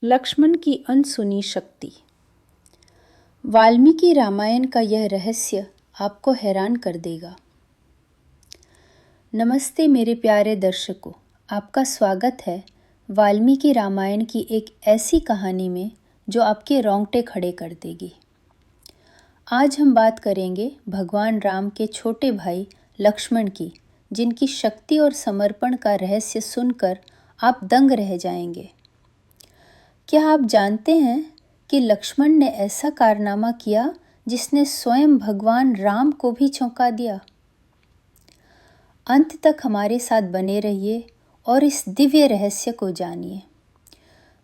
लक्ष्मण की अनसुनी शक्ति। वाल्मीकि रामायण का यह रहस्य आपको हैरान कर देगा। नमस्ते मेरे प्यारे दर्शकों, आपका स्वागत है वाल्मीकि रामायण की एक ऐसी कहानी में जो आपके रोंगटे खड़े कर देगी। आज हम बात करेंगे भगवान राम के छोटे भाई लक्ष्मण की, जिनकी शक्ति और समर्पण का रहस्य सुनकर आप दंग रह जाएंगे। क्या आप जानते हैं कि लक्ष्मण ने ऐसा कारनामा किया जिसने स्वयं भगवान राम को भी चौंका दिया? अंत तक हमारे साथ बने रहिए और इस दिव्य रहस्य को जानिए।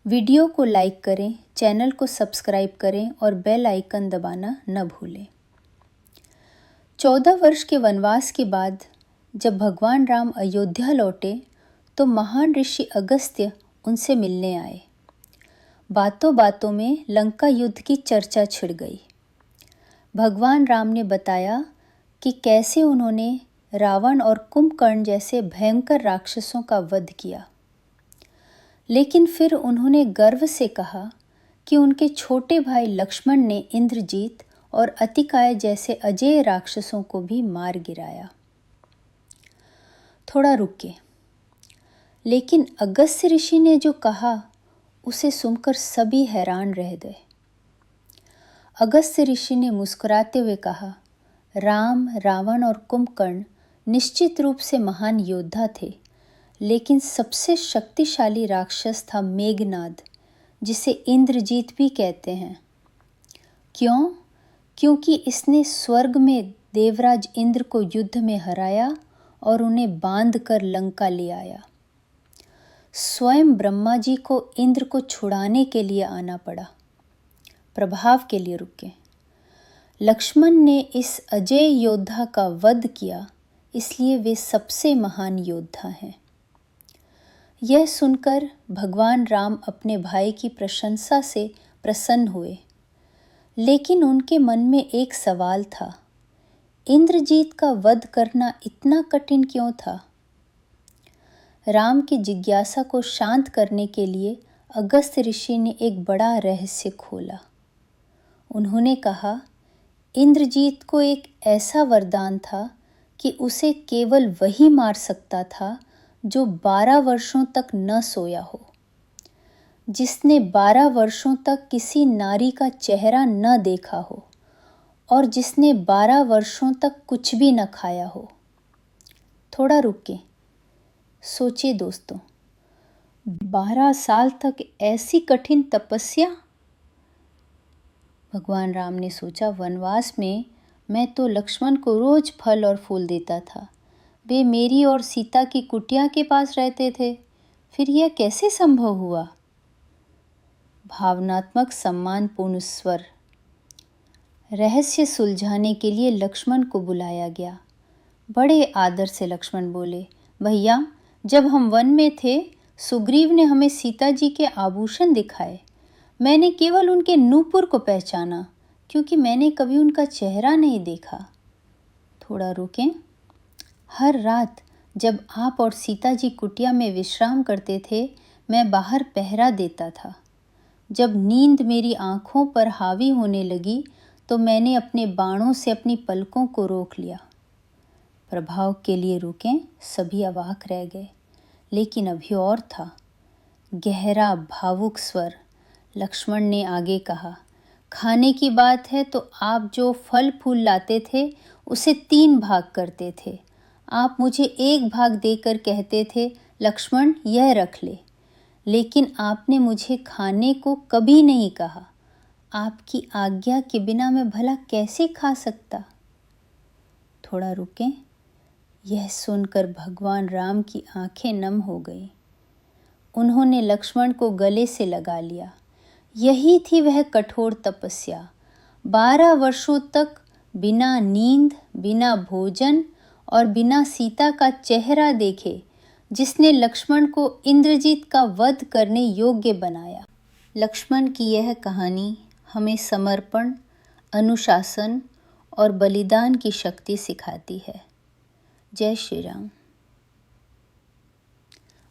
वीडियो को लाइक करें, चैनल को सब्सक्राइब करें और बेल आइकन दबाना न भूलें। 14 वर्ष के वनवास के बाद जब भगवान राम अयोध्या लौटे तो महान ऋषि अगस्त्य उनसे मिलने आए। बातों बातों में लंका युद्ध की चर्चा छिड़ गई। भगवान राम ने बताया कि कैसे उन्होंने रावण और कुंभकर्ण जैसे भयंकर राक्षसों का वध किया। लेकिन फिर उन्होंने गर्व से कहा कि उनके छोटे भाई लक्ष्मण ने इंद्रजीत और अतिकाय जैसे अजेय राक्षसों को भी मार गिराया। थोड़ा रुके, लेकिन अगस्त्य ऋषि ने जो कहा उसे सुनकर सभी हैरान रह गए। अगस्त्य ऋषि ने मुस्कुराते हुए कहा, राम, रावण और कुंभकर्ण निश्चित रूप से महान योद्धा थे, लेकिन सबसे शक्तिशाली राक्षस था मेघनाद, जिसे इंद्रजीत भी कहते हैं। क्यों? क्योंकि इसने स्वर्ग में देवराज इंद्र को युद्ध में हराया और उन्हें बांध कर लंका ले आया। स्वयं ब्रह्मा जी को इंद्र को छुड़ाने के लिए आना पड़ा। प्रभाव के लिए रुके। लक्ष्मण ने इस अजेय योद्धा का वध किया, इसलिए वे सबसे महान योद्धा हैं। यह सुनकर भगवान राम अपने भाई की प्रशंसा से प्रसन्न हुए, लेकिन उनके मन में एक सवाल था, इंद्रजीत का वध करना इतना कठिन क्यों था? राम की जिज्ञासा को शांत करने के लिए अगस्त्य ऋषि ने एक बड़ा रहस्य खोला। उन्होंने कहा, इंद्रजीत को एक ऐसा वरदान था कि उसे केवल वही मार सकता था जो 12 वर्षों तक न सोया हो, जिसने 12 वर्षों तक किसी नारी का चेहरा न देखा हो और जिसने 12 वर्षों तक कुछ भी न खाया हो। थोड़ा रुके, सोचिए दोस्तों, 12 साल तक ऐसी कठिन तपस्या। भगवान राम ने सोचा, वनवास में मैं तो लक्ष्मण को रोज फल और फूल देता था। वे मेरी और सीता की कुटिया के पास रहते थे, फिर यह कैसे संभव हुआ? भावनात्मक सम्मानपूर्ण स्वर। रहस्य सुलझाने के लिए लक्ष्मण को बुलाया गया। बड़े आदर से लक्ष्मण बोले, भैया, जब हम वन में थे सुग्रीव ने हमें सीता जी के आभूषण दिखाए। मैंने केवल उनके नूपुर को पहचाना, क्योंकि मैंने कभी उनका चेहरा नहीं देखा। थोड़ा रुकें। हर रात जब आप और सीता जी कुटिया में विश्राम करते थे, मैं बाहर पहरा देता था। जब नींद मेरी आंखों पर हावी होने लगी तो मैंने अपने बाणों से अपनी पलकों को रोक लिया। प्रभाव के लिए रुकें। सभी अवाक रह गए, लेकिन अभी और था। गहरा भावुक स्वर। लक्ष्मण ने आगे कहा, खाने की बात है तो आप जो फल फूल लाते थे उसे 3 भाग करते थे। आप मुझे 1 भाग देकर कहते थे, लक्ष्मण यह रख ले, लेकिन आपने मुझे खाने को कभी नहीं कहा। आपकी आज्ञा के बिना मैं भला कैसे खा सकता? थोड़ा रुकें। यह सुनकर भगवान राम की आंखें नम हो गई। उन्होंने लक्ष्मण को गले से लगा लिया। यही थी वह कठोर तपस्या। 12 वर्षों तक बिना नींद, बिना भोजन और बिना सीता का चेहरा देखे, जिसने लक्ष्मण को इंद्रजीत का वध करने योग्य बनाया। लक्ष्मण की यह कहानी हमें समर्पण, अनुशासन और बलिदान की शक्ति सिखाती है। जय श्री राम।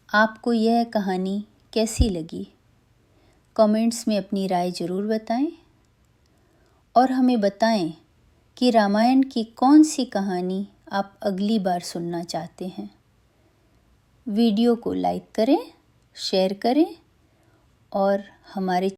आपको यह कहानी कैसी लगी? कमेंट्स में अपनी राय ज़रूर बताएं और हमें बताएं कि रामायण की कौन सी कहानी आप अगली बार सुनना चाहते हैं। वीडियो को लाइक करें, शेयर करें और हमारे